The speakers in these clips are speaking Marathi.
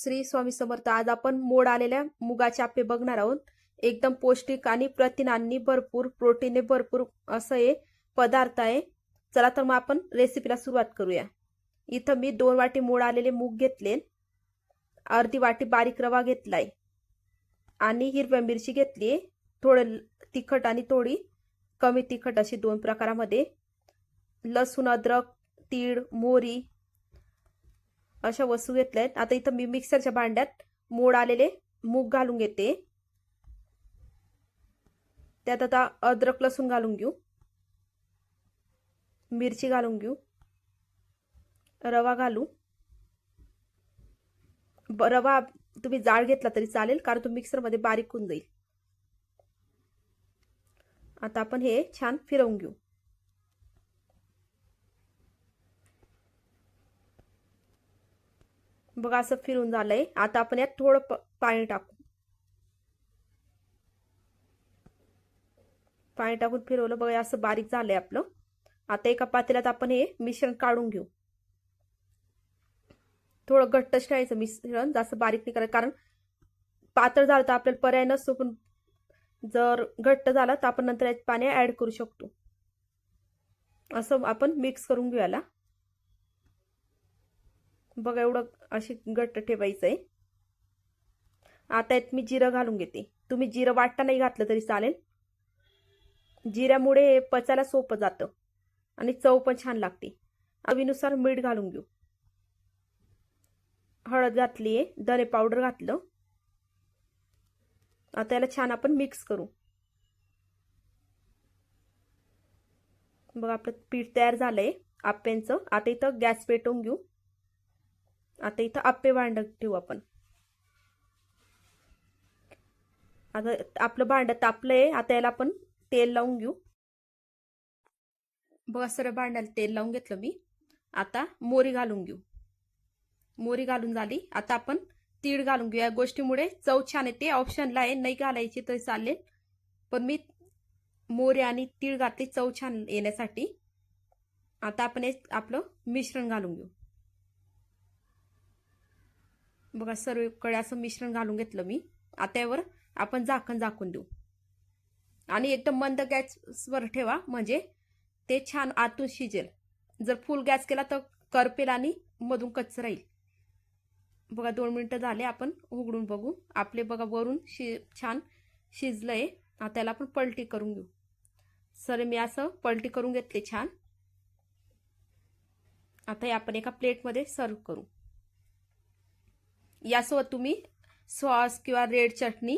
श्री स्वामी समर्थ. आज आपण मोड आलेल्या मुगाचे आप्पे बघणार आहोत. एकदम पौष्टिक आणि प्रथिनांनी भरपूर, प्रोटीनने भरपूर असं हे पदार्थ आहे. चला तर मग आपण रेसिपीला सुरुवात करूया. इथं मी 2 वाटी मोड आलेले मूग घेतले, अर्धी वाटी बारीक रवा घेतलाय आणि हिरव्या मिरची घेतली, थोडं तिखट आणि थोडी कमी तिखट अशी 2 प्रकारामध्ये, लसूण, अद्रक, तीळ, मोहरी अशा वस्तू घेतल्या आहेत. आता इथं मी मिक्सरच्या भांड्यात मोड आलेले मूग घालून घेते. त्यात आता अद्रक लसूण घालून घेऊ, मिरची घालून घेऊ, रवा घालू. रवा तुम्ही जाड घेतला तरी चालेल, कारण तो मिक्सरमध्ये बारीक होऊन जाईल. आता आपण हे छान फिरवून घेऊ. बघा असं फिरून झालंय. आता आपण यात थोडं पाणी टाकू. पाणी टाकून फिरवलं, बघा असं बारीक झालंय आपलं. आता एका पातेल्यात आपण हे मिश्रण काढून घेऊ. थोडं घट्टच ठेवायचं मिश्रण, जास्त बारीक नाही करायचं, कारण पातळ झालं तर आपल्याला पर्याय नसतो, पण जर घट्ट झाला तर आपण नंतर यात पाणी ऍड करू शकतो. असं आपण मिक्स करून घेऊयाला. बघा एवढं अशी घट्ट ठेवायचंय. आता यात मी जिरं घालून घेते. तुम्ही जिरं वाटता नाही घातलं तरी चालेल. जिऱ्यामुळे पचायला सोपं जातं आणि चव पण छान लागते. चवीनुसार मीठ घालून घेऊ. हळद घातलीये, धने पावडर घातलं. आता याला छान आपण मिक्स करू. बघा आपलं पीठ तयार झालंय आप्प्यांचं. आता इथं गॅस पेटवून घेऊ. आता इथं आप्पे भांड ठेवू आपण. आता आपलं भांड तापलंय. आता याला आपण तेल लावून घेऊ. बघा सरळ भांड्याला तेल लावून घेतलं मी. आता मोहरी घालून घेऊ. मोहरी घालून झाली. आता आपण तीळ घालून घेऊ. या गोष्टीमुळे चव छान येते. ऑप्शनला आहे, नाही घालायची तरी चालेल, पण मी मोहरी आणि तीळ घातली चव छान येण्यासाठी. आता आपण आपलं मिश्रण घालून घेऊ. बघा सर्वकडे असं मिश्रण घालून घेतलं मी. आता यावर आपण झाकून देऊ आणि एकदम मंद गॅसवर ठेवा, म्हणजे ते छान आतून शिजेल. जर फुल गॅस केला तर करपेल आणि मधून कच्च राहील. बघा 2 मिनिटं झाले. आपण उघडून बघू. आपले बघा वरून छान शिजलंय. आता त्याला आपण पलटी करून घेऊ. सर मी असं पलटी करून घेतले छान. आता हे आपण एका प्लेटमध्ये सर्व करू. यासोबत तुम्ही सॉस किंवा रेड चटणी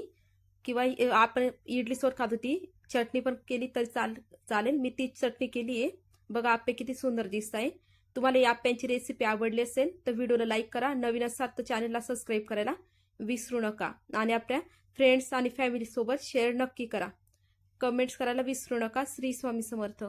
किंवा आपण इडली सोबत खातो ती चटणी पण केली तरी चालेल. मी ती चटणी केली आहे. बघा आप्पे किती सुंदर दिसत आहे. तुम्हाला या आप्प्यांची रेसिपी आवडली असेल तर व्हिडिओला लाईक करा. नवीन असाल तर चॅनलला सबस्क्राईब करायला विसरू नका आणि आपल्या फ्रेंड्स आणि फॅमिली सोबत शेअर नक्की करा. कमेंट्स करायला विसरू नका. श्री स्वामी समर्थ.